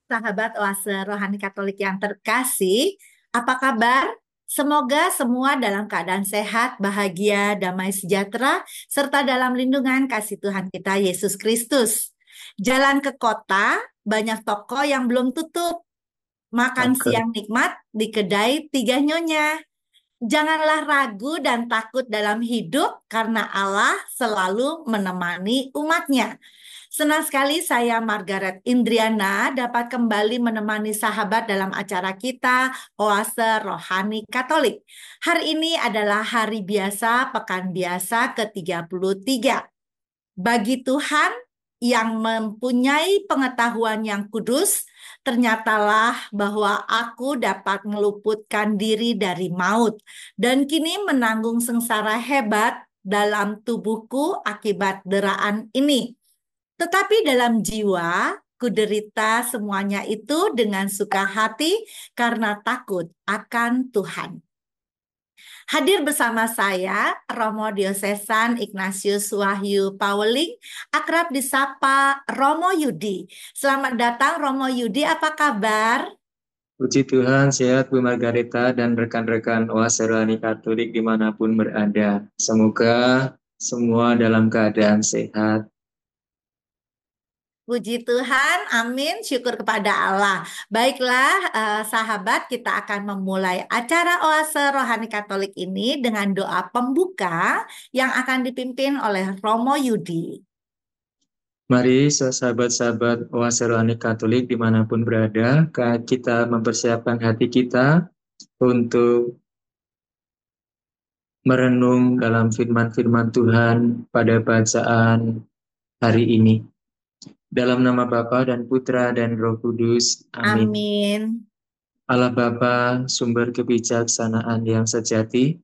Sahabat Oase Rohani Katolik yang terkasih, apa kabar? Semoga semua dalam keadaan sehat, bahagia, damai sejahtera, serta dalam lindungan kasih Tuhan kita Yesus Kristus. Jalan ke kota, banyak toko yang belum tutup. Makan Oke, siang nikmat di kedai Tiga Nyonya. Janganlah ragu dan takut dalam hidup karena Allah selalu menemani umatnya. Senang sekali saya Margaret Indriana dapat kembali menemani sahabat dalam acara kita Oase Rohani Katolik. Hari ini adalah hari biasa, pekan biasa ke-33. Bagi Tuhan yang mempunyai pengetahuan yang kudus, ternyatalah bahwa aku dapat meluputkan diri dari maut dan kini menanggung sengsara hebat dalam tubuhku akibat deraan ini. Tetapi dalam jiwa, kuderita semuanya itu dengan suka hati karena takut akan Tuhan. Hadir bersama saya, Romo Diosesan Ignatius Wahyu Pauling, akrab disapa Romo Yudi. Selamat datang Romo Yudi, apa kabar? puji Tuhan, sehat Bu Margareta dan rekan-rekan Oase Rohani Katolik dimanapun berada. Semoga semua dalam keadaan sehat. Puji Tuhan, amin, syukur kepada Allah. Baiklah, sahabat, kita akan memulai acara Oase Rohani Katolik ini dengan doa pembuka yang akan dipimpin oleh Romo Yudi. Mari sahabat-sahabat Oase Rohani Katolik dimanapun berada, kita mempersiapkan hati kita untuk merenung dalam firman-firman Tuhan pada bacaan hari ini. Dalam nama Bapa dan Putra dan Roh Kudus. Amin. Amin. Allah Bapa, sumber kebijaksanaan yang sejati,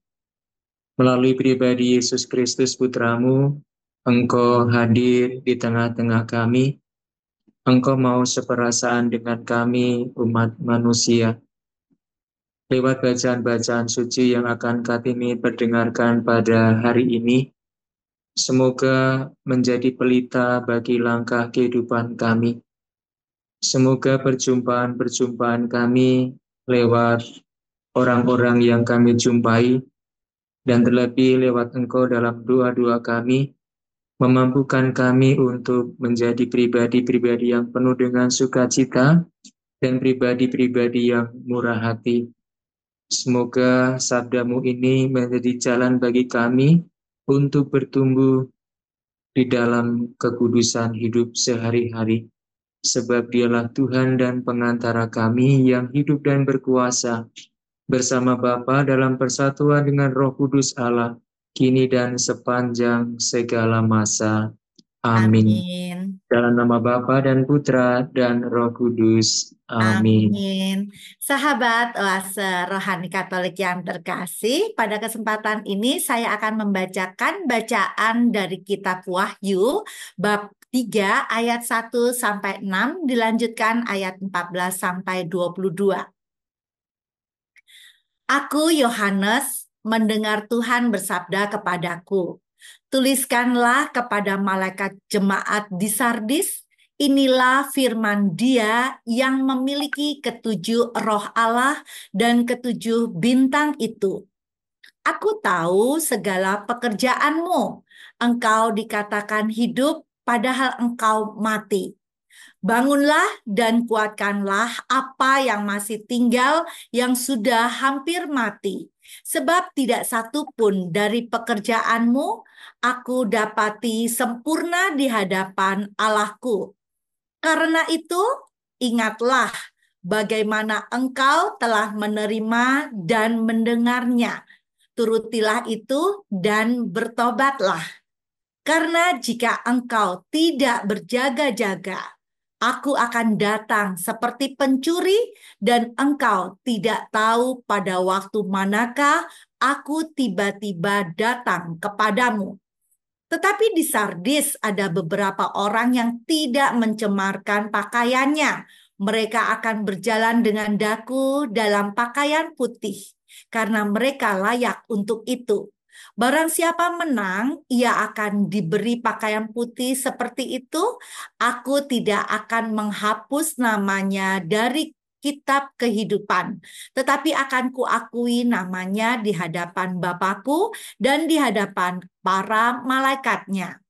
melalui pribadi Yesus Kristus Putramu, Engkau hadir di tengah-tengah kami. Engkau mau seperasaan dengan kami, umat manusia. Lewat bacaan-bacaan suci yang akan kami perdengarkan pada hari ini, semoga menjadi pelita bagi langkah kehidupan kami. Semoga perjumpaan-perjumpaan kami lewat orang-orang yang kami jumpai, dan terlebih lewat Engkau dalam doa-doa kami, memampukan kami untuk menjadi pribadi-pribadi yang penuh dengan sukacita dan pribadi-pribadi yang murah hati. Semoga sabdamu ini menjadi jalan bagi kami untuk bertumbuh di dalam kekudusan hidup sehari-hari. Sebab dialah Tuhan dan pengantara kami yang hidup dan berkuasa bersama Bapa dalam persatuan dengan Roh Kudus Allah, kini dan sepanjang segala masa. Amin. Amin. Dalam nama Bapa dan Putra dan Roh Kudus. Amin. Amin. Sahabat Oase Rohani Katolik yang terkasih, pada kesempatan ini saya akan membacakan bacaan dari Kitab Wahyu bab 3 ayat 1 sampai 6 dilanjutkan ayat 14 sampai 22. Aku Yohanes mendengar Tuhan bersabda kepadaku, tuliskanlah kepada malaikat jemaat di Sardis, inilah firman Dia yang memiliki ketujuh roh Allah dan ketujuh bintang itu. Aku tahu segala pekerjaanmu. Engkau dikatakan hidup, padahal engkau mati. Bangunlah dan kuatkanlah apa yang masih tinggal yang sudah hampir mati. Sebab tidak satu pun dari pekerjaanmu aku dapati sempurna di hadapan Allahku. Karena itu, ingatlah bagaimana engkau telah menerima dan mendengarnya. Turutilah itu dan bertobatlah. Karena jika engkau tidak berjaga-jaga, aku akan datang seperti pencuri dan engkau tidak tahu pada waktu manakah aku tiba-tiba datang kepadamu. Tetapi di Sardis ada beberapa orang yang tidak mencemarkan pakaiannya. Mereka akan berjalan dengan daku dalam pakaian putih, karena mereka layak untuk itu. Barang siapa menang, ia akan diberi pakaian putih seperti itu. Aku tidak akan menghapus namanya dari kitab kehidupan, tetapi akan kuakui namanya di hadapan Bapakku dan di hadapan para malaikatnya.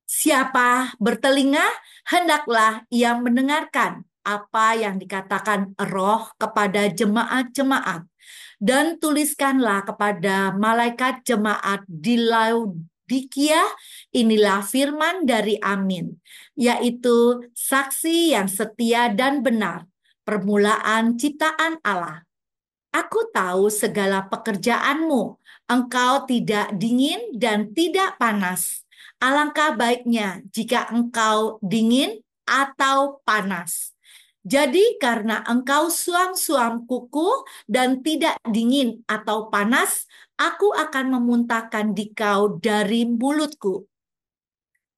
Siapa bertelinga, hendaklah ia mendengarkan apa yang dikatakan Roh kepada jemaat-jemaat. Dan tuliskanlah kepada malaikat jemaat di Laodikia, inilah firman dari Amin, yaitu saksi yang setia dan benar, permulaan ciptaan Allah. Aku tahu segala pekerjaanmu. Engkau tidak dingin dan tidak panas. Alangkah baiknya jika engkau dingin atau panas. Jadi karena engkau suam-suam kuku dan tidak dingin atau panas, aku akan memuntahkan dikau dari mulutku.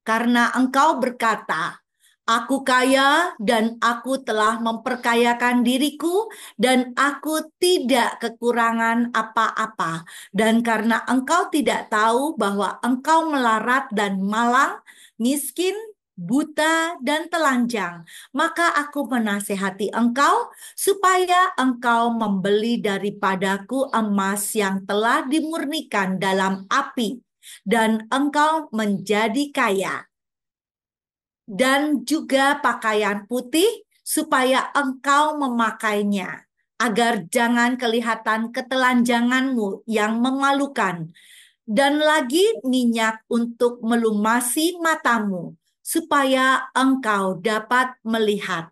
Karena engkau berkata, aku kaya dan aku telah memperkayakan diriku dan aku tidak kekurangan apa-apa. Dan karena engkau tidak tahu bahwa engkau melarat dan malang, miskin, buta, dan telanjang, maka aku menasehati engkau supaya engkau membeli daripadaku emas yang telah dimurnikan dalam api dan engkau menjadi kaya, dan juga pakaian putih supaya engkau memakainya, agar jangan kelihatan ketelanjanganmu yang memalukan, dan lagi minyak untuk melumasi matamu, supaya engkau dapat melihat.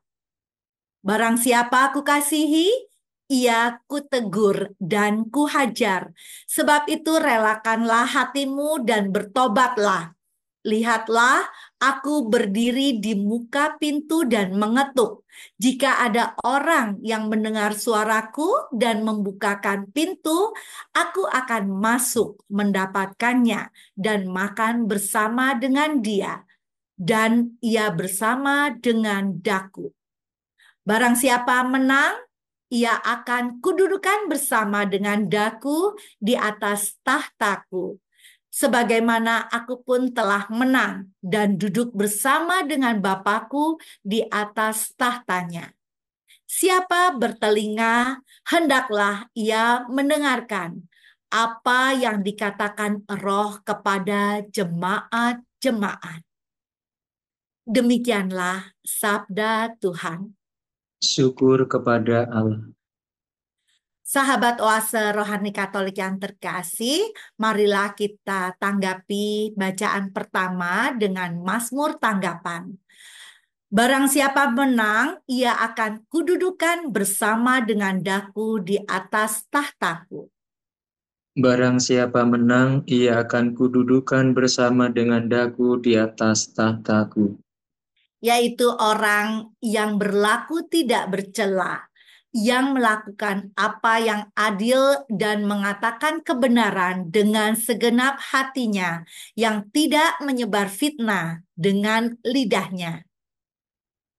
Barang siapa kukasihi, ia kutegur dan kuhajar. Sebab itu relakanlah hatimu dan bertobatlah. Lihatlah, aku berdiri di muka pintu dan mengetuk. Jika ada orang yang mendengar suaraku dan membukakan pintu, aku akan masuk mendapatkannya dan makan bersama dengan dia, dan ia bersama dengan daku. Barang siapa menang, ia akan kududukan bersama dengan daku di atas tahtaku, sebagaimana aku pun telah menang dan duduk bersama dengan Bapakku di atas tahtanya. Siapa bertelinga, hendaklah ia mendengarkan apa yang dikatakan Roh kepada jemaat-jemaat. Demikianlah sabda Tuhan. Syukur kepada Allah. Sahabat Oase Rohani Katolik yang terkasih, marilah kita tanggapi bacaan pertama dengan Mazmur tanggapan. Barang siapa menang, ia akan kududukan bersama dengan daku di atas tahtaku. Barang siapa menang, ia akan kududukan bersama dengan daku di atas tahtaku. Yaitu orang yang berlaku tidak bercela, yang melakukan apa yang adil dan mengatakan kebenaran dengan segenap hatinya, yang tidak menyebar fitnah dengan lidahnya.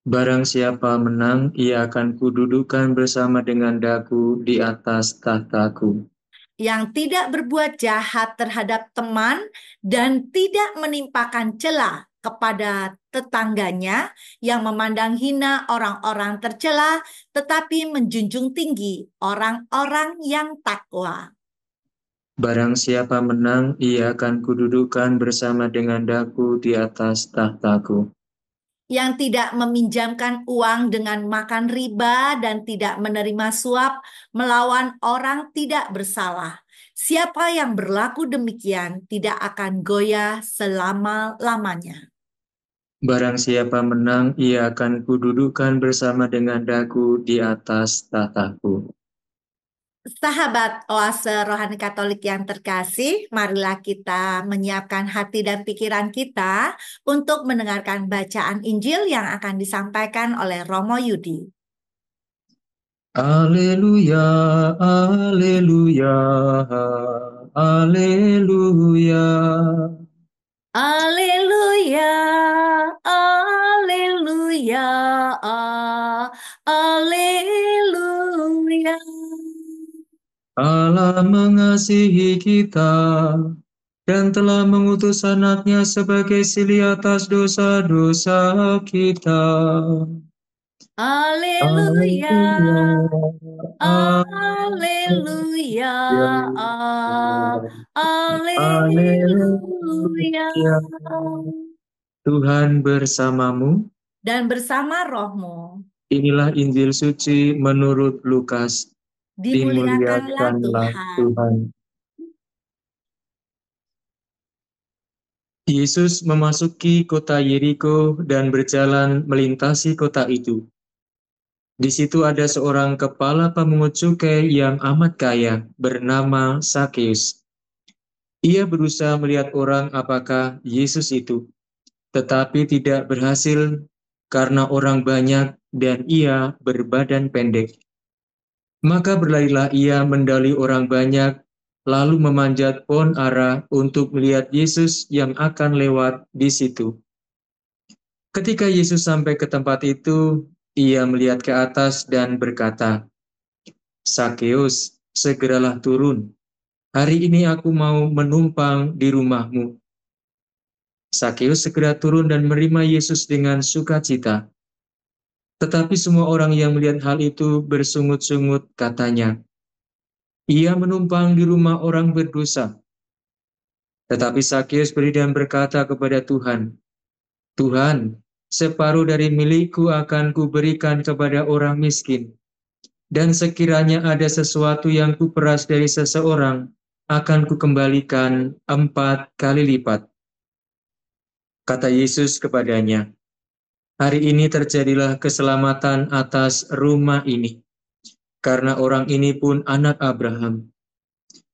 Barang siapa menang, ia akan kududukan bersama dengan daku di atas tahtaku. Yang tidak berbuat jahat terhadap teman dan tidak menimpakan cela kepada tetangganya, yang memandang hina orang-orang tercela, tetapi menjunjung tinggi orang-orang yang takwa. Barang siapa menang, ia akan kududukan bersama dengan daku di atas tahtaku. Yang tidak meminjamkan uang dengan makan riba dan tidak menerima suap, melawan orang tidak bersalah. Siapa yang berlaku demikian tidak akan goyah selama-lamanya. Barang siapa menang, ia akan kududukan bersama dengan daku di atas tahtaku. Sahabat Oase Rohani Katolik yang terkasih, marilah kita menyiapkan hati dan pikiran kita untuk mendengarkan bacaan Injil yang akan disampaikan oleh Romo Yudi. Haleluya, haleluya, haleluya. Haleluya, haleluya, haleluya. telah mengasihi kita dan telah mengutus anaknya sebagai sili atas dosa-dosa kita. Haleluya, Haleluya, haleluya, haleluya. haleluya. Tuhan bersamamu. Dan bersama rohmu, Inilah Injil suci menurut Lukas. dimuliakanlah Dimuliakanlah Tuhan. Tuhan. Yesus memasuki kota Yeriko dan berjalan melintasi kota itu. Di situ ada seorang kepala pemungut cukai yang amat kaya bernama Sakeus. Ia berusaha melihat orang apakah Yesus itu, tetapi tidak berhasil karena orang banyak dan ia berbadan pendek. Maka berlarilah ia mendahului orang banyak, lalu memanjat pohon ara untuk melihat Yesus yang akan lewat di situ. Ketika Yesus sampai ke tempat itu, ia melihat ke atas dan berkata, "Sakeus, segeralah turun. Hari ini aku mau menumpang di rumahmu." Sakeus segera turun dan menerima Yesus dengan sukacita. Tetapi semua orang yang melihat hal itu bersungut-sungut katanya, "Ia menumpang di rumah orang berdosa." Tetapi Sakeus berdiri dan berkata kepada Tuhan, "Tuhan, separuh dari milikku akan kuberikan kepada orang miskin. Dan sekiranya ada sesuatu yang kuperas dari seseorang, akan kukembalikan 4 kali lipat." Kata Yesus kepadanya, "Hari ini terjadilah keselamatan atas rumah ini, karena orang ini pun anak Abraham.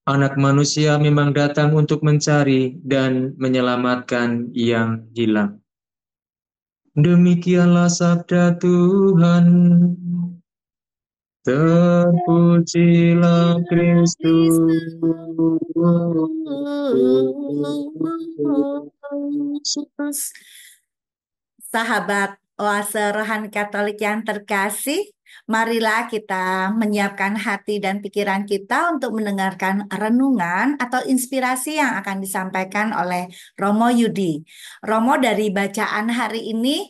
Anak manusia memang datang untuk mencari dan menyelamatkan yang hilang." Demikianlah sabda Tuhan. Terpujilah Kristus. Kristus. Sahabat Oase Rohani Katolik yang terkasih, marilah kita menyiapkan hati dan pikiran kita untuk mendengarkan renungan atau inspirasi yang akan disampaikan oleh Romo Yudi. Romo, dari bacaan hari ini,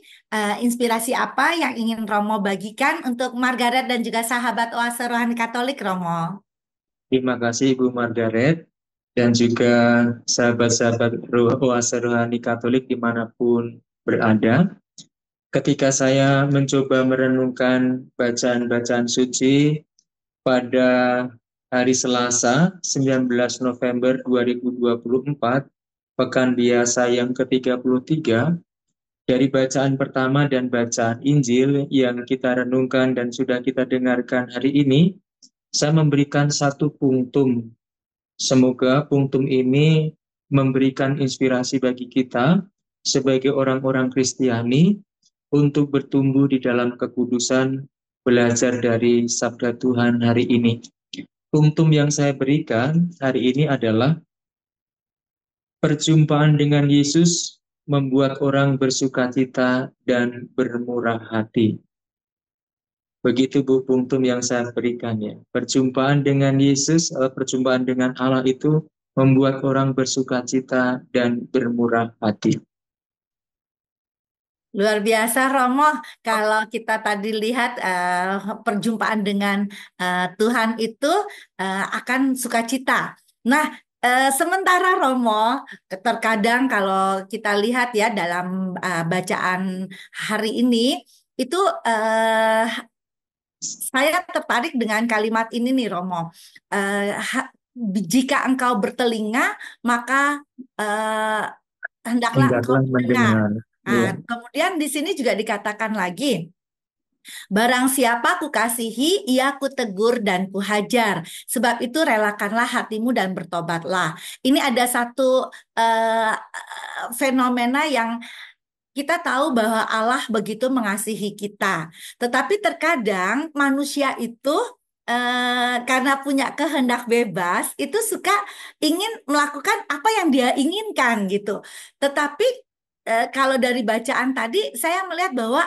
inspirasi apa yang ingin Romo bagikan untuk Margaret dan juga sahabat Oase Rohani Katolik, Romo? Terima kasih Ibu Margaret dan juga sahabat-sahabat Oase Rohani Katolik dimanapun berada. Ketika saya mencoba merenungkan bacaan-bacaan suci pada hari Selasa 19 November 2024, Pekan Biasa yang ke-33, dari bacaan pertama dan bacaan Injil yang kita renungkan dan sudah kita dengarkan hari ini, saya memberikan satu punktum. Semoga punktum ini memberikan inspirasi bagi kita sebagai orang-orang Kristiani untuk bertumbuh di dalam kekudusan, belajar dari sabda Tuhan hari ini. Punktum yang saya berikan hari ini adalah perjumpaan dengan Yesus membuat orang bersukacita dan bermurah hati. Begitu Bu punktum yang saya berikan ya. Perjumpaan dengan Yesus, perjumpaan dengan Allah itu membuat orang bersukacita dan bermurah hati. Luar biasa Romo, kalau kita tadi lihat perjumpaan dengan Tuhan itu akan sukacita. Nah, sementara Romo, terkadang kalau kita lihat ya dalam bacaan hari ini, itu saya tertarik dengan kalimat ini nih Romo. Jika engkau bertelinga, maka eh, hendaklah engkau Hendaklah mendengar. mendengar. Nah, Ya. kemudian di sini juga dikatakan lagi, barang siapa kukasihi, ia kutegur dan kuhajar. Sebab itu relakanlah hatimu dan bertobatlah. Ini ada satu fenomena yang kita tahu bahwa Allah begitu mengasihi kita. Tetapi terkadang manusia itu karena punya kehendak bebas, itu suka ingin melakukan apa yang dia inginkan gitu. Tetapi kalau dari bacaan tadi saya melihat bahwa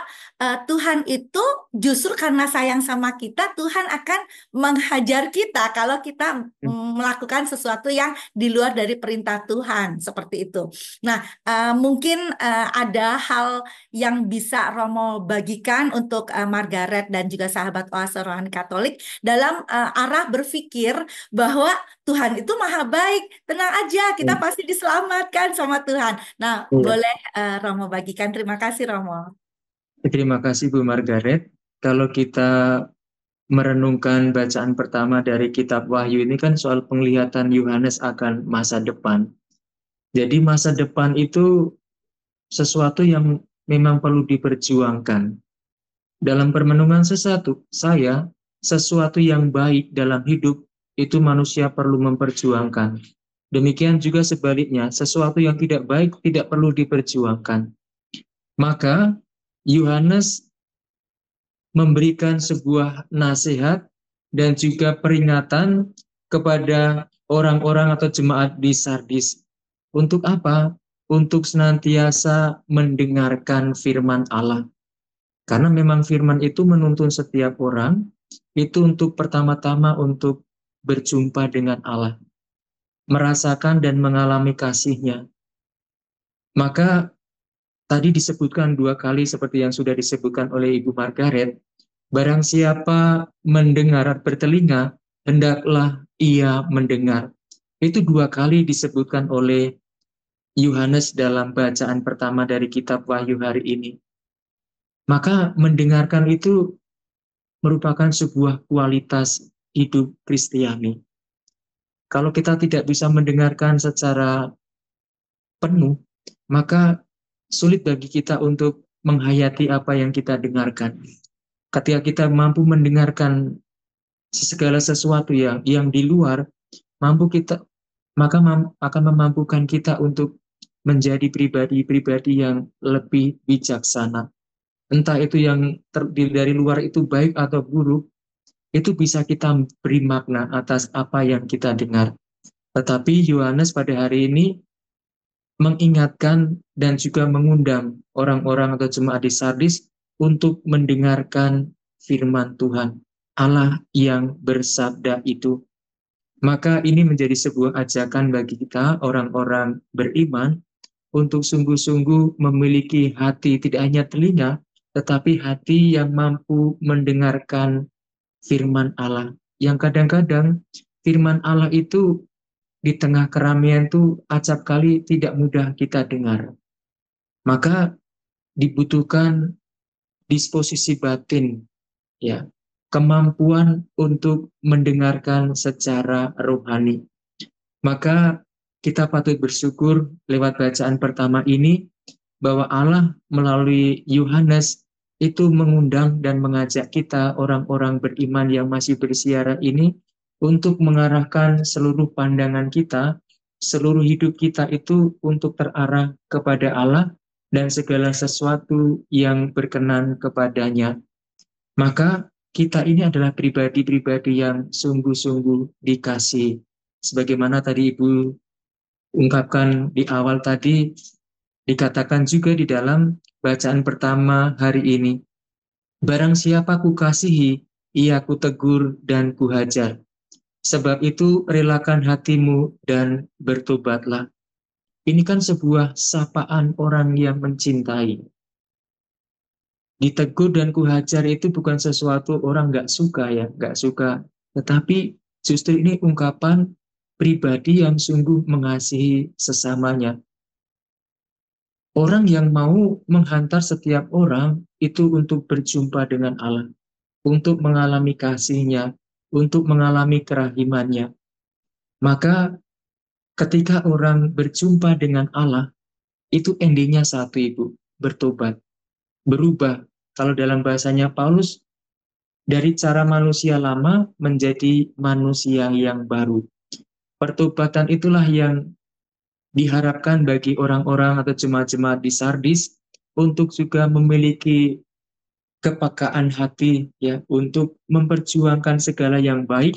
Tuhan itu justru karena sayang sama kita, Tuhan akan menghajar kita kalau kita melakukan sesuatu yang di luar dari perintah Tuhan, seperti itu. Nah, mungkin ada hal yang bisa Romo bagikan untuk Margaret dan juga sahabat Oase Rohani Katolik dalam arah berpikir bahwa Tuhan itu maha baik. Tenang aja, kita pasti diselamatkan sama Tuhan. Nah, Iya. boleh Romo bagikan. Terima kasih, Romo. Terima kasih Bu Margaret. Kalau kita merenungkan bacaan pertama dari kitab Wahyu ini kan soal penglihatan Yohanes akan masa depan. Jadi masa depan itu sesuatu yang memang perlu diperjuangkan. Dalam permenungan sesuatu yang baik dalam hidup itu manusia perlu memperjuangkan. Demikian juga sebaliknya, sesuatu yang tidak baik tidak perlu diperjuangkan. Maka Yohanes memberikan sebuah nasihat dan juga peringatan kepada orang-orang atau jemaat di Sardis. Untuk apa? Untuk senantiasa mendengarkan firman Allah. Karena memang firman itu menuntun setiap orang, itu untuk pertama-tama untuk berjumpa dengan Allah, merasakan dan mengalami kasih-Nya. Maka tadi disebutkan 2 kali seperti yang sudah disebutkan oleh Ibu Margaret, barang siapa mendengar bertelinga, hendaklah ia mendengar. Itu 2 kali disebutkan oleh Yohanes dalam bacaan pertama dari kitab Wahyu hari ini. Maka mendengarkan itu merupakan sebuah kualitas hidup Kristiani. Kalau kita tidak bisa mendengarkan secara penuh, maka sulit bagi kita untuk menghayati apa yang kita dengarkan. Ketika kita mampu mendengarkan segala sesuatu yang di luar, maka akan memampukan kita untuk menjadi pribadi-pribadi yang lebih bijaksana. Entah itu yang terdiri dari luar itu baik atau buruk, itu bisa kita beri makna atas apa yang kita dengar. Tetapi Yohanes pada hari ini mengingatkan dan juga mengundang orang-orang atau jemaat di Sardis untuk mendengarkan firman Tuhan, Allah yang bersabda itu. Maka ini menjadi sebuah ajakan bagi kita, orang-orang beriman, untuk sungguh-sungguh memiliki hati, tidak hanya telinga, tetapi hati yang mampu mendengarkan firman Allah. Yang kadang-kadang firman Allah itu di tengah keramaian itu acap kali tidak mudah kita dengar. Maka dibutuhkan disposisi batin, ya, kemampuan untuk mendengarkan secara rohani. Maka kita patut bersyukur lewat bacaan pertama ini bahwa Allah melalui Yohanes itu mengundang dan mengajak kita orang-orang beriman yang masih bersiara ini untuk mengarahkan seluruh pandangan kita, seluruh hidup kita itu untuk terarah kepada Allah dan segala sesuatu yang berkenan kepadanya. Maka kita ini adalah pribadi-pribadi yang sungguh-sungguh dikasih. Sebagaimana tadi Ibu ungkapkan di awal tadi, dikatakan juga di dalam bacaan pertama hari ini, barang siapa kukasihi, ia kutegur dan kuhajar. Sebab itu relakan hatimu dan bertobatlah. Ini kan sebuah sapaan orang yang mencintai. Ditegur dan kuhajar itu bukan sesuatu orang nggak suka ya, nggak suka. Tetapi justru ini ungkapan pribadi yang sungguh mengasihi sesamanya. Orang yang mau menghantar setiap orang itu untuk berjumpa dengan Allah, untuk mengalami kasih-Nya, untuk mengalami kerahiman-Nya. Maka ketika orang berjumpa dengan Allah, itu endingnya satu Ibu, bertobat, berubah. Kalau dalam bahasanya Paulus, dari cara manusia lama menjadi manusia yang baru. Pertobatan itulah yang diharapkan bagi orang-orang atau jemaat-jemaat di Sardis untuk juga memiliki kepekaan hati ya untuk memperjuangkan segala yang baik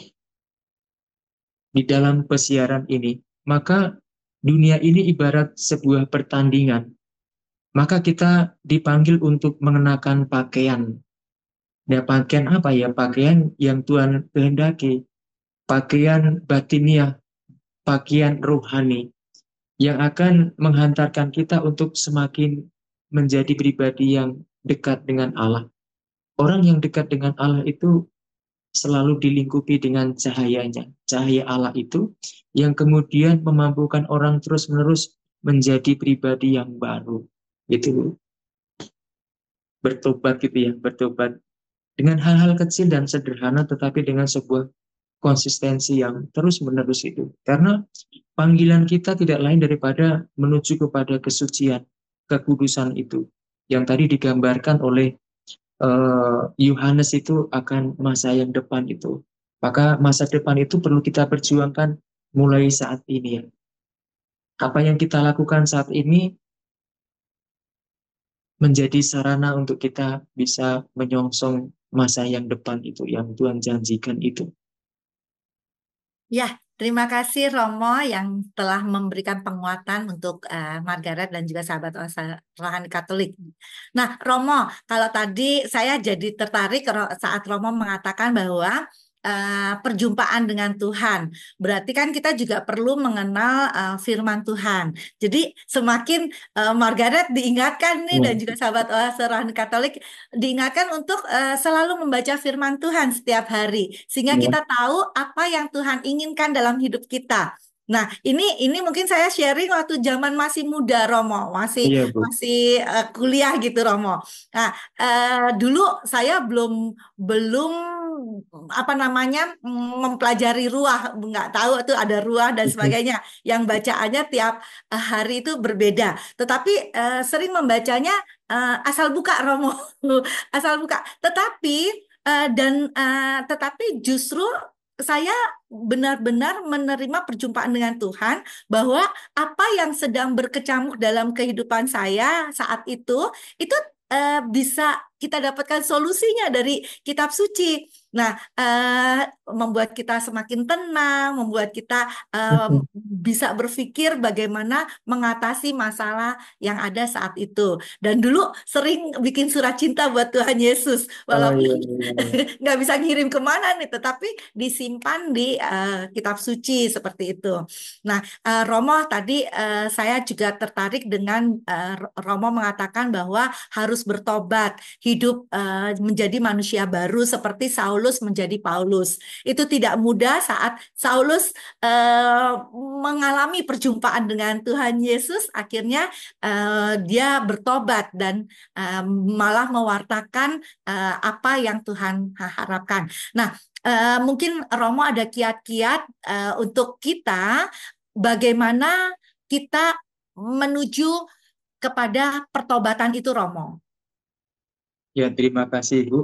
di dalam pesiaran ini. Maka dunia ini ibarat sebuah pertandingan. maka kita dipanggil untuk mengenakan pakaian. Nah, pakaian apa ya? Pakaian yang Tuhan kehendaki, pakaian batiniah, pakaian rohani yang akan menghantarkan kita untuk semakin menjadi pribadi yang dekat dengan Allah. Orang yang dekat dengan Allah itu selalu dilingkupi dengan cahayanya. Cahaya Allah itu yang kemudian memampukan orang terus-menerus menjadi pribadi yang baru. Itu bertobat gitu ya, bertobat dengan hal-hal kecil dan sederhana tetapi dengan sebuah konsistensi yang terus-menerus itu. Karena panggilan kita tidak lain daripada menuju kepada kesucian, kekudusan itu. Yang tadi digambarkan oleh Yohanes itu akan masa yang depan itu. Maka masa depan itu perlu kita perjuangkan mulai saat ini ya. Apa yang kita lakukan saat ini menjadi sarana untuk kita bisa menyongsong masa yang depan itu, yang Tuhan janjikan itu. Ya, terima kasih Romo yang telah memberikan penguatan untuk Margaret dan juga sahabat rohani Katolik. Nah, Romo, kalau tadi saya jadi tertarik saat Romo mengatakan bahwa perjumpaan dengan Tuhan, berarti kan kita juga perlu mengenal firman Tuhan. Jadi semakin Margaret diingatkan nih Ya, dan juga sahabat rohani Katolik diingatkan untuk selalu membaca firman Tuhan setiap hari sehingga ya, kita tahu apa yang Tuhan inginkan dalam hidup kita. Nah, ini mungkin saya sharing waktu zaman masih muda Romo, masih iya Bu. masih kuliah gitu Romo. Nah, dulu saya belum belum apa namanya mempelajari ruah, nggak tahu itu ada ruah dan sebagainya yang bacaannya tiap hari itu berbeda. Tetapi sering membacanya asal buka Romo, asal buka. Tetapi justru saya benar-benar menerima perjumpaan dengan Tuhan bahwa apa yang sedang berkecamuk dalam kehidupan saya saat itu bisa kita dapatkan solusinya dari kitab suci. Nah, membuat kita semakin tenang, membuat kita bisa berpikir bagaimana mengatasi masalah yang ada saat itu. Dan dulu sering bikin surat cinta buat Tuhan Yesus, Oh walaupun iya, iya, iya. nggak bisa ngirim kemana nih, tetapi disimpan di kitab suci seperti itu. Nah, Romo tadi saya juga tertarik dengan Romo mengatakan bahwa harus bertobat, hidup menjadi manusia baru seperti Saulus menjadi Paulus. Itu tidak mudah saat Saulus mengalami perjumpaan dengan Tuhan Yesus, akhirnya dia bertobat dan malah mewartakan apa yang Tuhan harapkan. Nah, mungkin Romo ada kiat-kiat untuk kita bagaimana kita menuju kepada pertobatan itu, Romo. Ya, terima kasih Bu.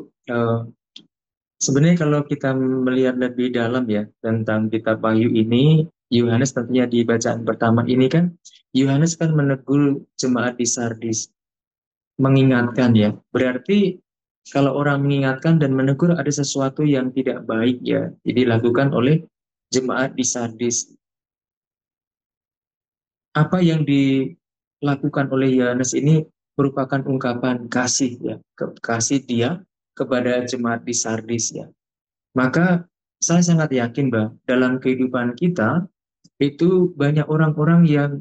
Sebenarnya kalau kita melihat lebih dalam ya tentang kitab Wahyu ini, Yohanes tentunya di bacaan pertama ini kan, Yohanes kan menegur jemaat di Sardis, mengingatkan ya. Berarti kalau orang mengingatkan dan menegur ada sesuatu yang tidak baik ya, jadi dilakukan oleh jemaat di Sardis. Apa yang dilakukan oleh Yohanes ini merupakan ungkapan kasih ya, kasih dia kepada jemaat di Sardis ya. Maka saya sangat yakin bahwa dalam kehidupan kita itu banyak orang-orang yang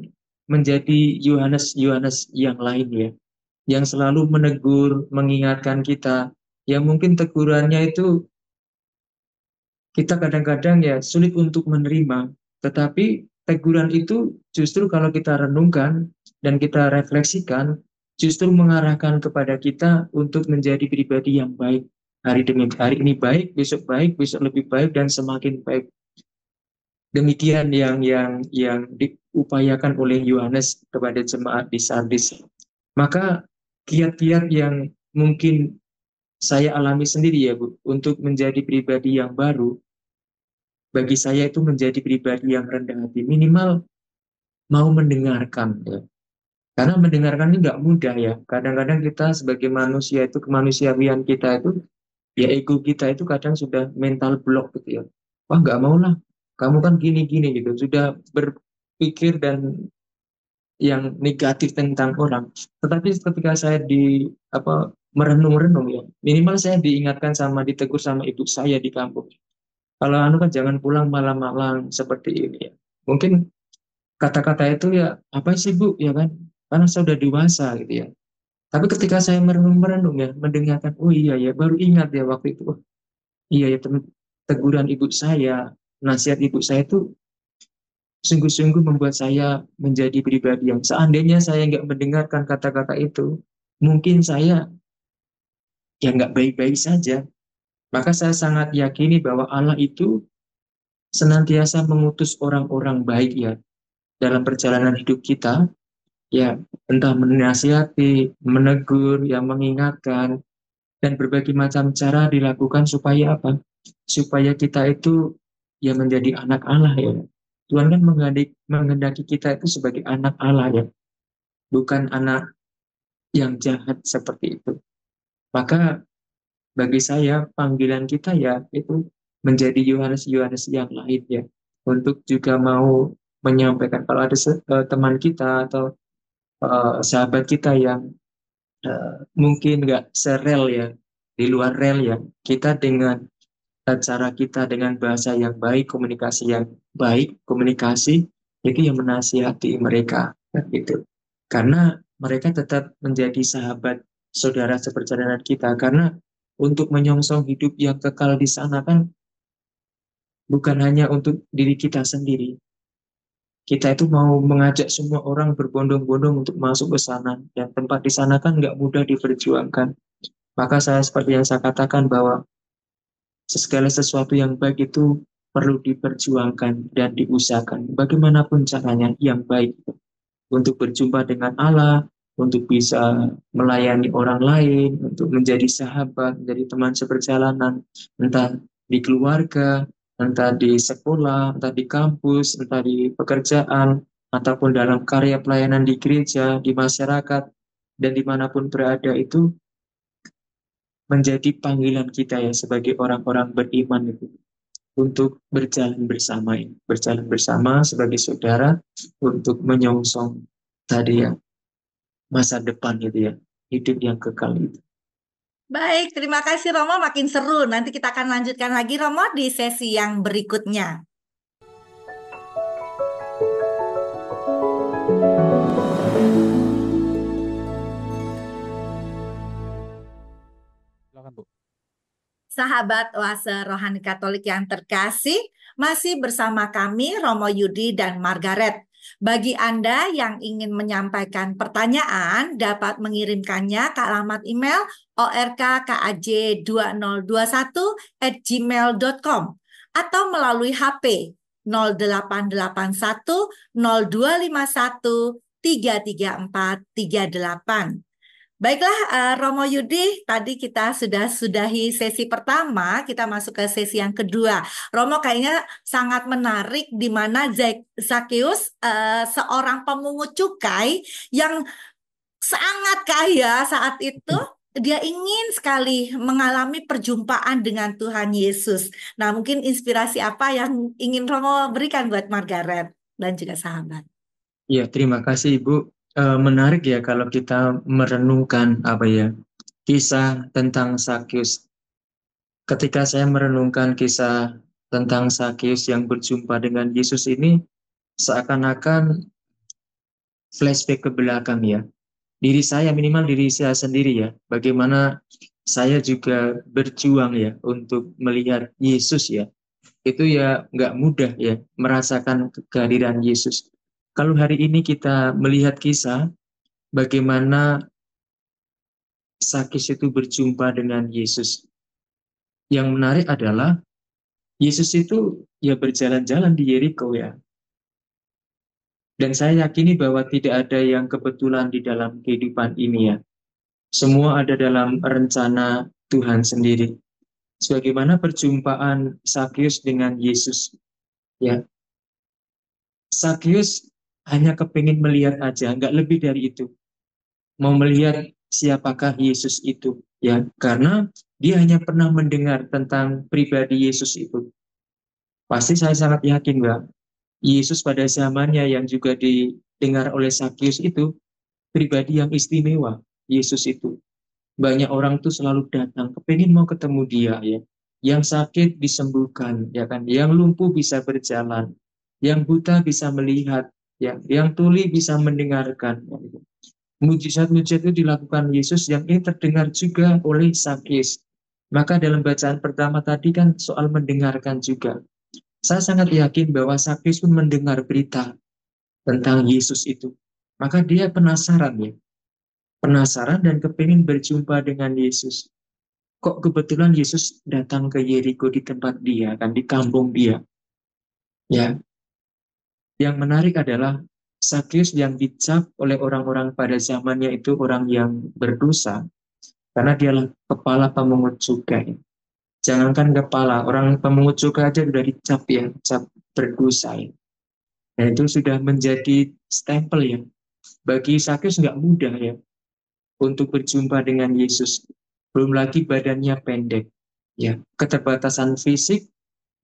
menjadi Yohanes-Yohanes yang lain ya, yang selalu menegur, mengingatkan kita, yang mungkin tegurannya itu kita kadang-kadang ya sulit untuk menerima, tetapi teguran itu justru kalau kita renungkan dan kita refleksikan, justru mengarahkan kepada kita untuk menjadi pribadi yang baik. Hari demi hari ini baik, besok lebih baik dan semakin baik. Demikian yang diupayakan oleh Yohanes kepada jemaat di Sardis. Maka kiat-kiat yang mungkin saya alami sendiri ya Bu, untuk menjadi pribadi yang baru, bagi saya itu menjadi pribadi yang rendah hati, minimal mau mendengarkan ya. Karena mendengarkan ini nggak mudah ya. Kadang-kadang kita sebagai manusia itu, kemanusiaan kita itu, ya ego kita itu kadang sudah mental block gitu ya. Wah nggak mau lah, kamu kan gini-gini gitu. Sudah berpikir dan yang negatif tentang orang. Tetapi ketika saya di apa merenung-renung ya, minimal saya diingatkan sama ditegur sama ibu saya di kampung. Kalau anu kan jangan pulang malam-malam seperti ini ya. Mungkin kata-kata itu ya apa sih Bu ya kan? Karena saya sudah dewasa gitu ya. Tapi ketika saya merenung-merenung ya, mendengarkan, oh iya ya, baru ingat ya waktu itu, oh, iya ya teguran ibu saya, nasihat ibu saya itu sungguh-sungguh membuat saya menjadi pribadi yang seandainya saya nggak mendengarkan kata-kata itu, mungkin saya ya nggak baik-baik saja. Maka saya sangat yakini bahwa Allah itu senantiasa mengutus orang-orang baik ya dalam perjalanan hidup kita, ya entah menasihati, menegur, ya mengingatkan, dan berbagai macam cara dilakukan supaya apa? Supaya kita itu ya menjadi anak Allah ya. Tuhan kan menghendaki kita itu sebagai anak Allah ya, bukan anak yang jahat seperti itu. Maka bagi saya panggilan kita ya itu menjadi Yohanes-Yohanes yang lain ya, untuk juga mau menyampaikan kalau ada teman kita atau sahabat kita yang mungkin nggak serel ya, di luar rel ya, kita dengan cara kita dengan bahasa yang baik, komunikasi yang baik, komunikasi itu yang menasihati mereka gitu. Karena mereka tetap menjadi sahabat saudara seperjalanan kita. Karena untuk menyongsong hidup yang kekal di sana kan bukan hanya untuk diri kita sendiri. Kita itu mau mengajak semua orang berbondong-bondong untuk masuk ke sana. Dan tempat di sana kan nggak mudah diperjuangkan. Maka saya seperti yang saya katakan bahwa segala sesuatu yang baik itu perlu diperjuangkan dan diusahakan. Bagaimanapun caranya yang baik untuk berjumpa dengan Allah, untuk bisa melayani orang lain, untuk menjadi sahabat, menjadi teman seperjalanan, entah di keluarga, entah di sekolah, entah di kampus, entah di pekerjaan, ataupun dalam karya pelayanan di gereja, di masyarakat, dan dimanapun berada itu menjadi panggilan kita ya sebagai orang-orang beriman itu untuk berjalan bersama sebagai saudara untuk menyongsong tadi ya masa depan itu ya, hidup yang kekal itu. Baik, terima kasih Romo. Makin seru. Nanti kita akan lanjutkan lagi Romo di sesi yang berikutnya. Silakan Bu. Sahabat Oase Rohani Katolik yang terkasih, masih bersama kami Romo Yudi dan Margaret. Bagi Anda yang ingin menyampaikan pertanyaan, dapat mengirimkannya ke alamat email orkkaj2021@gmail.com atau melalui HP 0881 0251 33438. Baiklah, Romo Yudi, tadi kita sudah sudahi sesi pertama, kita masuk ke sesi yang kedua. Romo kayaknya sangat menarik di mana Zakeus, seorang pemungut cukai yang sangat kaya saat itu, dia ingin sekali mengalami perjumpaan dengan Tuhan Yesus. Nah, mungkin inspirasi apa yang ingin Romo berikan buat Margaret dan juga sahabat? Ya, terima kasih Ibu. Menarik ya kalau kita merenungkan apa ya kisah tentang Sakyus. Ketika saya merenungkan kisah tentang Sakyus yang berjumpa dengan Yesus ini, seakan-akan flashback ke belakang ya. Diri saya, minimal diri saya sendiri ya. Bagaimana saya juga berjuang ya untuk melihat Yesus ya. Itu ya nggak mudah ya merasakan kehadiran Yesus. Kalau hari ini kita melihat kisah bagaimana Sakis itu berjumpa dengan Yesus. Yang menarik adalah Yesus itu ya berjalan-jalan di Yeriko ya. Dan saya yakini bahwa tidak ada yang kebetulan di dalam kehidupan ini ya. Semua ada dalam rencana Tuhan sendiri. Sebagaimana perjumpaan Sakyus dengan Yesus ya. Sakyus hanya kepingin melihat aja, nggak lebih dari itu. Mau melihat siapakah Yesus itu ya, karena dia hanya pernah mendengar tentang pribadi Yesus itu. Pasti saya sangat yakin Mbak, Yesus pada zamannya yang juga didengar oleh Sakyus itu pribadi yang istimewa. Yesus itu banyak orang tuh selalu datang kepingin mau ketemu dia ya. Yang sakit disembuhkan ya kan, yang lumpuh bisa berjalan, yang buta bisa melihat, ya, yang tuli bisa mendengarkan. Mujizat-mujizat itu dilakukan Yesus yang ini terdengar juga oleh Sakyus. Maka dalam bacaan pertama tadi kan soal mendengarkan juga. Saya sangat yakin bahwa Sakyus pun mendengar berita tentang Yesus itu. Maka dia penasaran ya, penasaran dan kepingin berjumpa dengan Yesus. Kok kebetulan Yesus datang ke Yeriko di tempat dia, kan di kampung dia. Ya, yang menarik adalah Sakyus yang dicap oleh orang-orang pada zamannya itu orang yang berdosa, karena dialah kepala pemungut cukai. Jangankan kepala, orang pemungut cukai aja sudah dicap ya, cap berdosa ya. Dan itu sudah menjadi stempel ya. Bagi Sakyus nggak mudah ya untuk berjumpa dengan Yesus. Belum lagi badannya pendek. Ya, keterbatasan fisik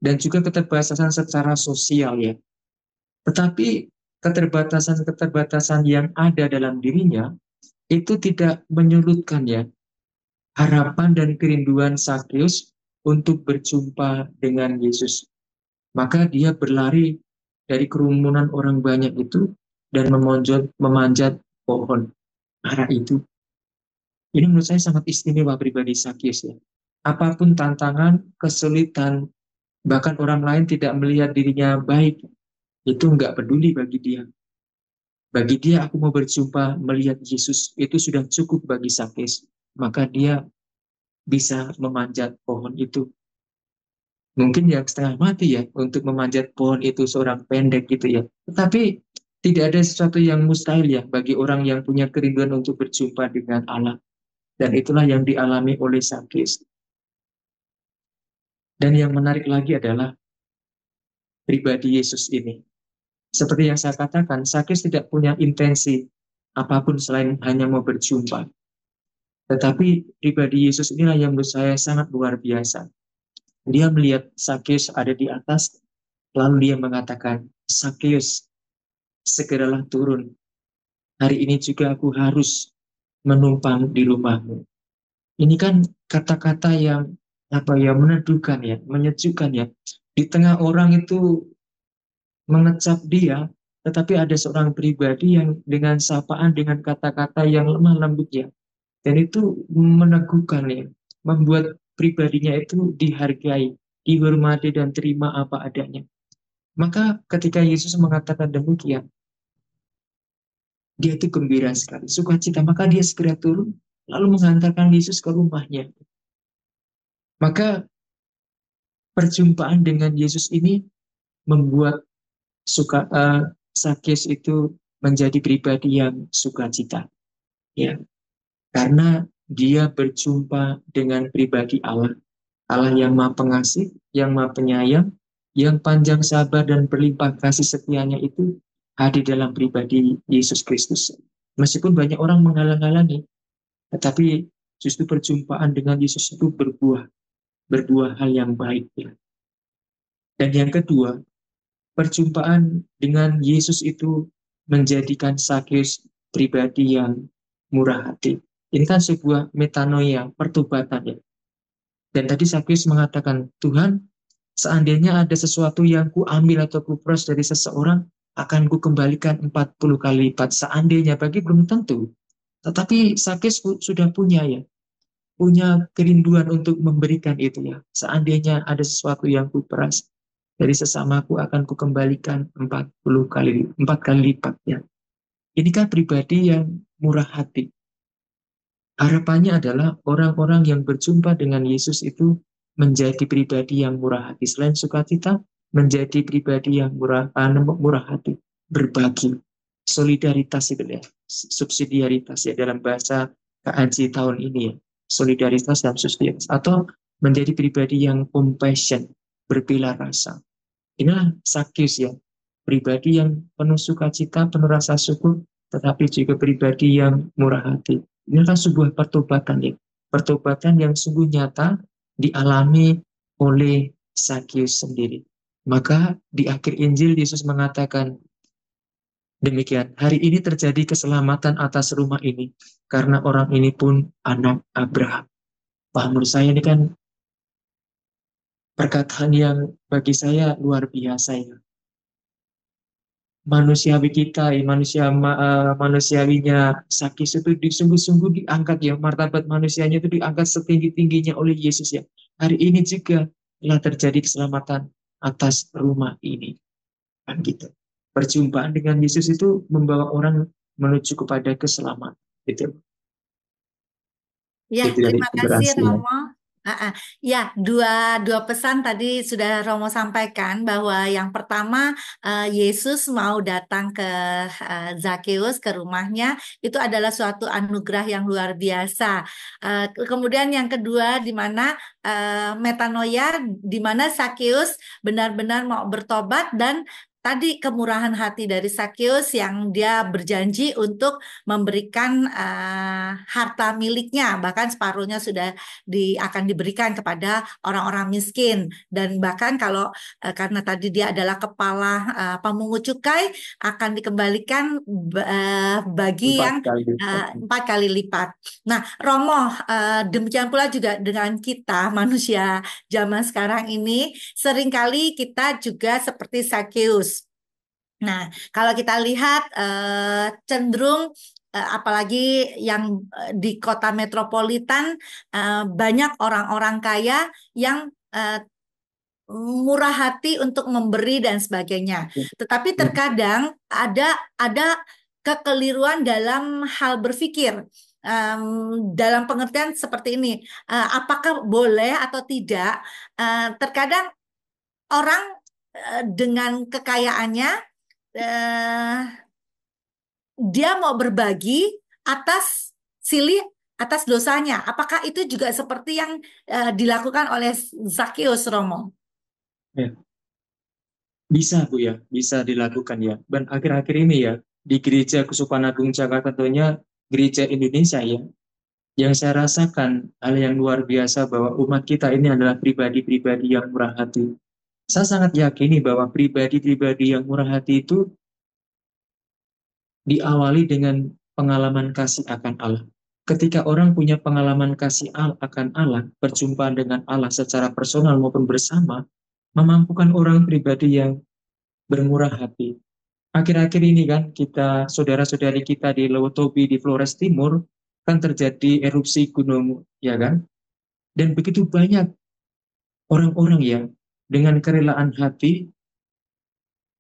dan juga keterbatasan secara sosial ya. Tetapi keterbatasan-keterbatasan yang ada dalam dirinya itu tidak menyurutkan ya harapan dan kerinduan Sakyus untuk berjumpa dengan Yesus. Maka dia berlari dari kerumunan orang banyak itu dan memanjat pohon ara itu. Ini menurut saya sangat istimewa pribadi Sakyus ya. Apapun tantangan, kesulitan, bahkan orang lain tidak melihat dirinya baik, itu nggak peduli bagi dia. Bagi dia, aku mau berjumpa melihat Yesus, itu sudah cukup bagi Sakyus. Maka dia bisa memanjat pohon itu. Mungkin yang setengah mati ya untuk memanjat pohon itu seorang pendek gitu ya. Tetapi tidak ada sesuatu yang mustahil ya bagi orang yang punya kerinduan untuk berjumpa dengan Allah. Dan itulah yang dialami oleh Sakyus. Dan yang menarik lagi adalah pribadi Yesus ini. Seperti yang saya katakan, Sakyus tidak punya intensi apapun selain hanya mau berjumpa. Tetapi pribadi Yesus inilah yang menurut saya sangat luar biasa. Dia melihat Sakyus ada di atas, lalu dia mengatakan, Sakyus, segeralah turun. Hari ini juga aku harus menumpang di rumahmu. Ini kan kata-kata yang meneduhkan ya, menyejukkan ya. Di tengah orang itu mengecap dia, tetapi ada seorang pribadi yang dengan sapaan, dengan kata-kata yang lemah lembut ya. Dan itu meneguhkan ya, membuat pribadinya itu dihargai, dihormati dan terima apa adanya. Maka ketika Yesus mengatakan demikian, dia itu gembira sekali, sukacita. Maka dia segera turun, lalu mengantarkan Yesus ke rumahnya. Maka perjumpaan dengan Yesus ini membuat Sakyus itu menjadi pribadi yang sukacita, ya, karena dia berjumpa dengan pribadi Allah, Allah yang Maha Pengasih, yang Maha Penyayang, yang panjang sabar dan berlimpah kasih setianya itu hadir dalam pribadi Yesus Kristus. Meskipun banyak orang menghalang-halangi, tetapi justru perjumpaan dengan Yesus itu berbuah hal yang baik. Ya. Dan yang kedua, perjumpaan dengan Yesus itu menjadikan Sakyus pribadi yang murah hati. Ini kan sebuah metanoia, pertobatan ya. Dan tadi Sakyus mengatakan, Tuhan, seandainya ada sesuatu yang kuambil atau kuperas dari seseorang, akan kukembalikan 40 kali lipat. Seandainya, bagi belum tentu. Tetapi Sakyus sudah punya ya, punya kerinduan untuk memberikan itu ya. Seandainya ada sesuatu yang kuperas dari sesamaku akan kukembalikan 4 kali lipat ya. Ini kan pribadi yang murah hati. Harapannya adalah orang-orang yang berjumpa dengan Yesus itu menjadi pribadi yang murah hati. Selain sukacita, menjadi pribadi yang murah hati, berbagi, solidaritas itu ya, subsidiaritas ya dalam bahasa KAJ tahun ini ya, solidaritas dan subsidiaritas, atau menjadi pribadi yang compassion, berbela rasa. Inilah Sakyus ya, pribadi yang penuh sukacita, penuh rasa syukur, tetapi juga pribadi yang murah hati. Ini kan sebuah pertobatan ya, pertobatan yang sungguh nyata dialami oleh Sakyus sendiri. Maka di akhir Injil Yesus mengatakan, Demikian, hari ini terjadi keselamatan atas rumah ini karena orang ini pun anak Abraham. Wah, menurut saya ini kan perkataan yang bagi saya luar biasa ya. Manusiawi kita, ya, manusiawinya Sakis itu sungguh-sungguh diangkat ya, martabat manusianya itu diangkat setinggi-tingginya oleh Yesus ya. Hari ini juga telah terjadi keselamatan atas rumah ini, kan gitu. Perjumpaan dengan Yesus itu membawa orang menuju kepada keselamatan, gitu. Ya, Itu dari terima kasih keberhasilan. Romo. Ya, dua pesan tadi sudah Romo sampaikan bahwa yang pertama Yesus mau datang ke Zakeus ke rumahnya itu adalah suatu anugerah yang luar biasa. Kemudian yang kedua di mana metanoia, di mana Zakeus benar-benar mau bertobat dan tadi kemurahan hati dari Sakeus yang dia berjanji untuk memberikan harta miliknya, bahkan separuhnya sudah akan diberikan kepada orang-orang miskin. Dan bahkan kalau karena tadi dia adalah kepala pemungut cukai, akan dikembalikan bagi Empat yang kali lipat. 4 kali lipat. Nah, Romo, demikian pula juga dengan kita manusia zaman sekarang ini, seringkali kita juga seperti Sakeus. Nah, kalau kita lihat cenderung apalagi yang di kota metropolitan banyak orang-orang kaya yang murah hati untuk memberi dan sebagainya. Tetapi terkadang ada kekeliruan dalam hal berpikir. Dalam pengertian seperti ini, apakah boleh atau tidak? Terkadang orang dengan kekayaannya eh, dia mau berbagi atas silih atas dosanya. Apakah itu juga seperti yang dilakukan oleh Zakheus, Romo? Ya, bisa Bu ya, bisa dilakukan ya. Dan akhir-akhir ini ya, di Gereja Kesupanan Agung Jakarta tentunya Gereja Indonesia ya, yang saya rasakan hal yang luar biasa bahwa umat kita ini adalah pribadi-pribadi yang murah hati. Saya sangat yakini bahwa pribadi-pribadi yang murah hati itu diawali dengan pengalaman kasih akan Allah. Ketika orang punya pengalaman kasih akan Allah, perjumpaan dengan Allah secara personal maupun bersama, memampukan orang pribadi yang bermurah hati. Akhir-akhir ini kan kita, saudara-saudari kita di Lewotobi, di Flores Timur, kan terjadi erupsi gunung, ya kan? Dan begitu banyak orang-orang yang dengan kerelaan hati,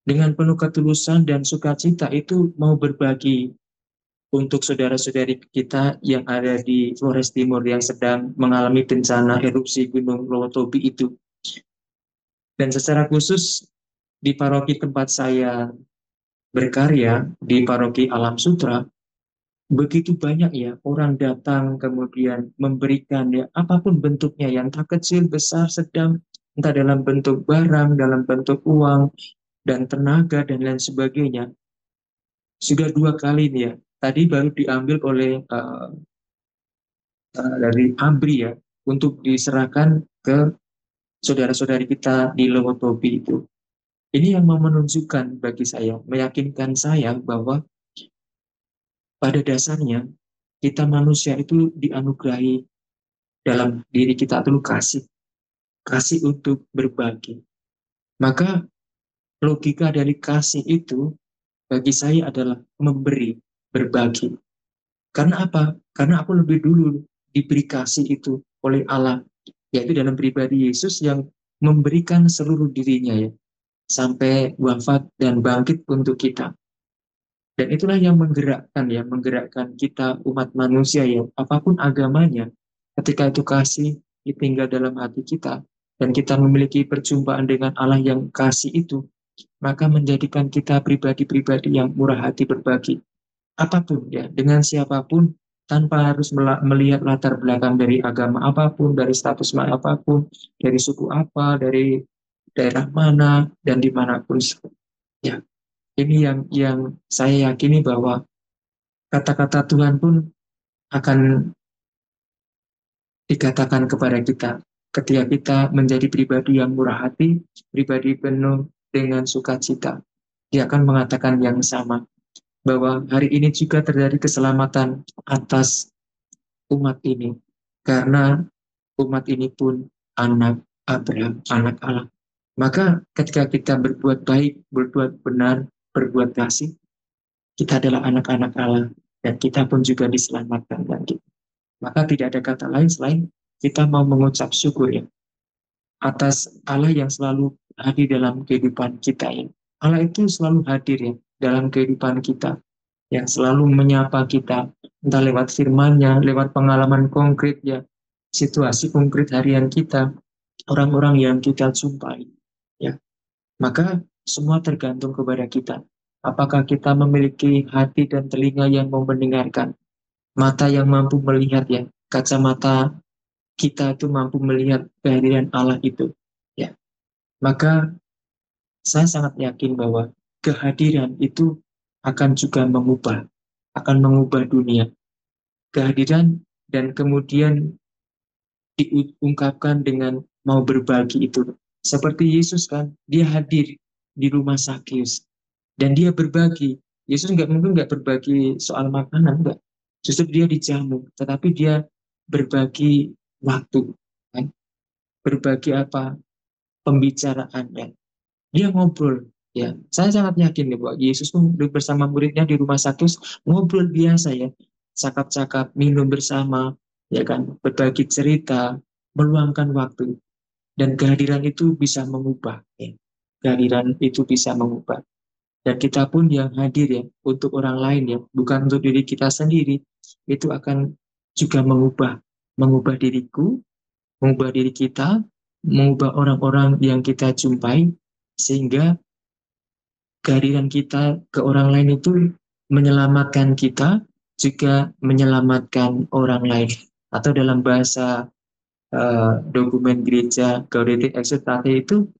dengan penuh ketulusan dan sukacita itu mau berbagi untuk saudara-saudari kita yang ada di Flores Timur yang sedang mengalami bencana erupsi Gunung Lewotobi itu. Dan secara khusus di paroki tempat saya berkarya, di paroki Alam Sutra, begitu banyak ya orang datang kemudian memberikan ya apapun bentuknya yang tak kecil, besar, sedang, entah dalam bentuk barang, dalam bentuk uang, dan tenaga, dan lain sebagainya. Sudah 2 kali nih ya, tadi baru diambil oleh dari ABRI ya, untuk diserahkan ke saudara-saudari kita di Lewotobi itu. Ini yang mau menunjukkan bagi saya, meyakinkan saya bahwa pada dasarnya kita manusia itu dianugerahi dalam diri kita itu kasih, kasih untuk berbagi. Maka logika dari kasih itu bagi saya adalah memberi, berbagi. Karena apa? Karena aku lebih dulu diberi kasih itu oleh Allah, yaitu dalam pribadi Yesus yang memberikan seluruh dirinya ya, sampai wafat dan bangkit untuk kita. Dan itulah yang menggerakkan ya, menggerakkan kita umat manusia ya, apapun agamanya, ketika itu kasih ditinggal dalam hati kita, dan kita memiliki perjumpaan dengan Allah yang kasih itu, maka menjadikan kita pribadi-pribadi yang murah hati berbagi. Apapun ya, dengan siapapun, tanpa harus melihat latar belakang dari agama apapun, dari status apapun, dari suku apa, dari daerah mana, dan dimanapun. Ya, ini yang saya yakini bahwa kata-kata Tuhan pun akan dikatakan kepada kita ketika kita menjadi pribadi yang murah hati, pribadi penuh dengan sukacita. Dia akan mengatakan yang sama. bahwa hari ini juga terjadi keselamatan atas umat ini. Karena umat ini pun anak Abraham, anak Allah. Maka ketika kita berbuat baik, berbuat benar, berbuat kasih, kita adalah anak-anak Allah. Dan kita pun juga diselamatkan lagi. Maka tidak ada kata lain selain kita mau mengucap syukur ya atas Allah yang selalu hadir dalam kehidupan kita ya. Allah itu selalu hadir ya dalam kehidupan kita, yang selalu menyapa kita, entah lewat firman-Nya, lewat pengalaman konkret ya, situasi konkret harian kita, orang-orang yang kita jumpai ya. Maka semua tergantung kepada kita. Apakah kita memiliki hati dan telinga yang mau mendengarkan, mata yang mampu melihat ya, kacamata kita itu mampu melihat kehadiran Allah itu ya. Maka saya sangat yakin bahwa kehadiran itu akan juga mengubah dunia. Kehadiran dan kemudian diungkapkan dengan mau berbagi itu. Seperti Yesus kan, dia hadir di rumah Sakeus dan dia berbagi. Yesus mungkin nggak berbagi soal makanan, enggak. Justru dia dijamu, tetapi dia berbagi waktu, kan? Berbagi apa? Pembicaraannya. Dia ngobrol. Ya, saya sangat yakin nih bahwa Yesus pun bersama muridnya di rumah Sakeus ngobrol biasa ya, cakap-cakap, minum bersama, ya kan, berbagi cerita, meluangkan waktu, dan kehadiran itu bisa mengubah. Ya. Kehadiran itu bisa mengubah. Dan kita pun yang hadir ya untuk orang lain ya, bukan untuk diri kita sendiri, itu akan juga mengubah diriku, mengubah diri kita, mengubah orang-orang yang kita jumpai, sehingga kehadiran kita ke orang lain itu menyelamatkan kita, juga menyelamatkan orang lain. Atau dalam bahasa dokumen gereja Gaudete Exsultate itu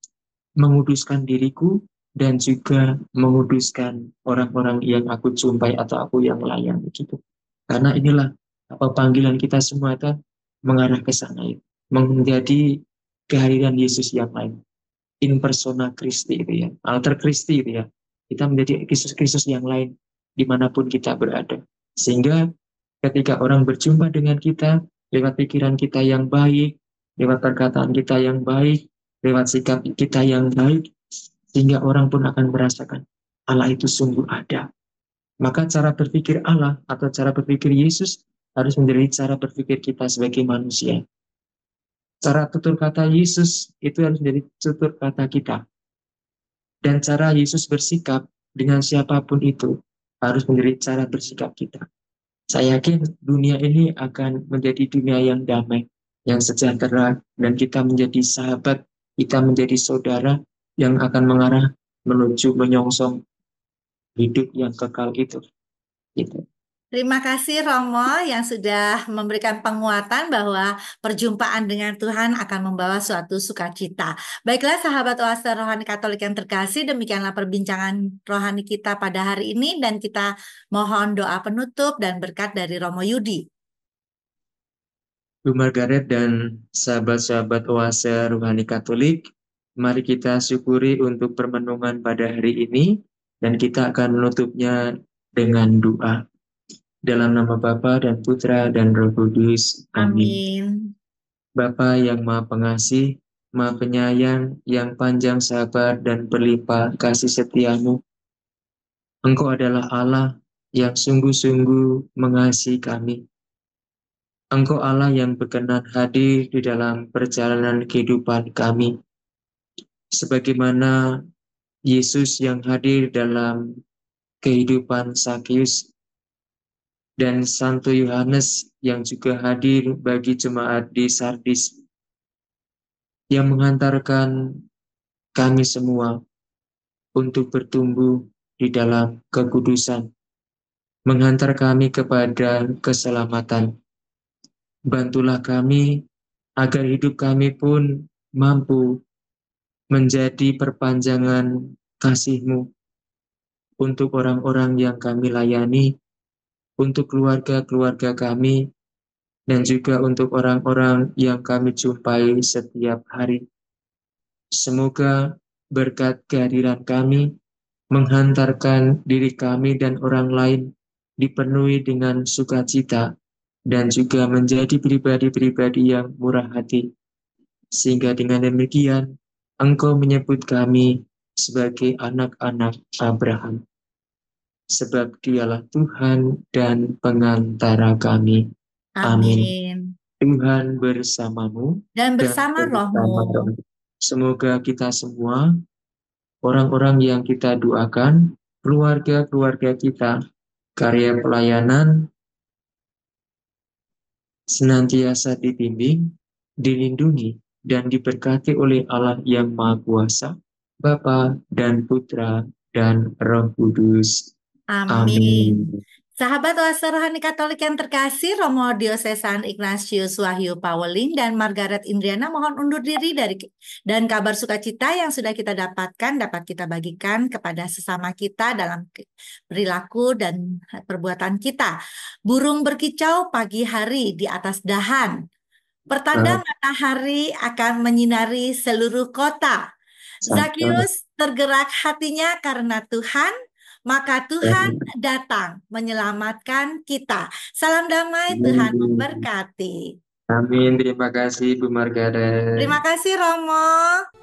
menguduskan diriku dan juga menguduskan orang-orang yang aku jumpai atau aku yang layani gitu. Karena inilah apa panggilan kita semua itu mengarah ke sana ya. Menjadi kehadiran Yesus yang lain. In persona Christi itu ya. Alter Christi itu ya. Kita menjadi Kristus-Kristus yang lain dimanapun kita berada. Sehingga ketika orang berjumpa dengan kita, lewat pikiran kita yang baik, lewat perkataan kita yang baik, lewat sikap kita yang baik, sehingga orang pun akan merasakan Allah itu sungguh ada. Maka cara berpikir Allah atau cara berpikir Yesus harus menjadi cara berpikir kita sebagai manusia. Cara tutur kata Yesus itu harus menjadi tutur kata kita. Dan cara Yesus bersikap dengan siapapun itu harus menjadi cara bersikap kita. Saya yakin dunia ini akan menjadi dunia yang damai, yang sejahtera, dan kita menjadi sahabat, kita menjadi saudara yang akan mengarah menuju menyongsong hidup yang kekal itu. Gitu. Terima kasih Romo yang sudah memberikan penguatan bahwa perjumpaan dengan Tuhan akan membawa suatu sukacita. Baiklah sahabat Oase Rohani Katolik yang terkasih, demikianlah perbincangan rohani kita pada hari ini dan kita mohon doa penutup dan berkat dari Romo Yudi. Bu Margaret dan sahabat-sahabat Oase Rohani Katolik, mari kita syukuri untuk permenungan pada hari ini dan kita akan menutupnya dengan doa. Dalam nama Bapa dan Putra dan Roh Kudus. Amin. Amin. Bapa yang Maha Pengasih, Maha Penyayang, yang panjang sabar dan berlimpah kasih setiamu, Engkau adalah Allah yang sungguh-sungguh mengasihi kami. Engkau Allah yang berkenan hadir di dalam perjalanan kehidupan kami. Sebagaimana Yesus yang hadir dalam kehidupan Sakeus, dan Santo Yohanes yang juga hadir bagi jemaat di Sardis, yang menghantarkan kami semua untuk bertumbuh di dalam kekudusan, menghantar kami kepada keselamatan. Bantulah kami agar hidup kami pun mampu menjadi perpanjangan kasih-Mu untuk orang-orang yang kami layani, untuk keluarga-keluarga kami, dan juga untuk orang-orang yang kami jumpai setiap hari. Semoga berkat kehadiran kami, menghantarkan diri kami dan orang lain dipenuhi dengan sukacita, dan juga menjadi pribadi-pribadi yang murah hati, sehingga dengan demikian Engkau menyebut kami sebagai anak-anak Abraham, sebab Dialah Tuhan dan pengantara kami. Amin. Amin. Tuhan bersamamu Dan dan bersama rohmu. bersama rohmu. Semoga kita semua, orang-orang yang kita doakan, keluarga-keluarga kita, karya pelayanan, senantiasa dibimbing, dilindungi, dan diberkati oleh Allah yang Maha Kuasa, Bapa dan Putra dan Roh Kudus. Amin. Amin. Sahabat Oase Rohani Katolik yang terkasih, Romo Diosesan Ignatius Wahyu Pauling dan Margaret Indriana mohon undur diri dan kabar sukacita yang sudah kita dapatkan dapat kita bagikan kepada sesama kita dalam perilaku dan perbuatan kita. Burung berkicau pagi hari di atas dahan. Pertanda matahari akan menyinari seluruh kota. Zakius tergerak hatinya karena Tuhan, maka Tuhan datang menyelamatkan kita. Salam damai, Tuhan memberkati. Amin. Terima kasih Bu Margaret. Terima kasih Romo.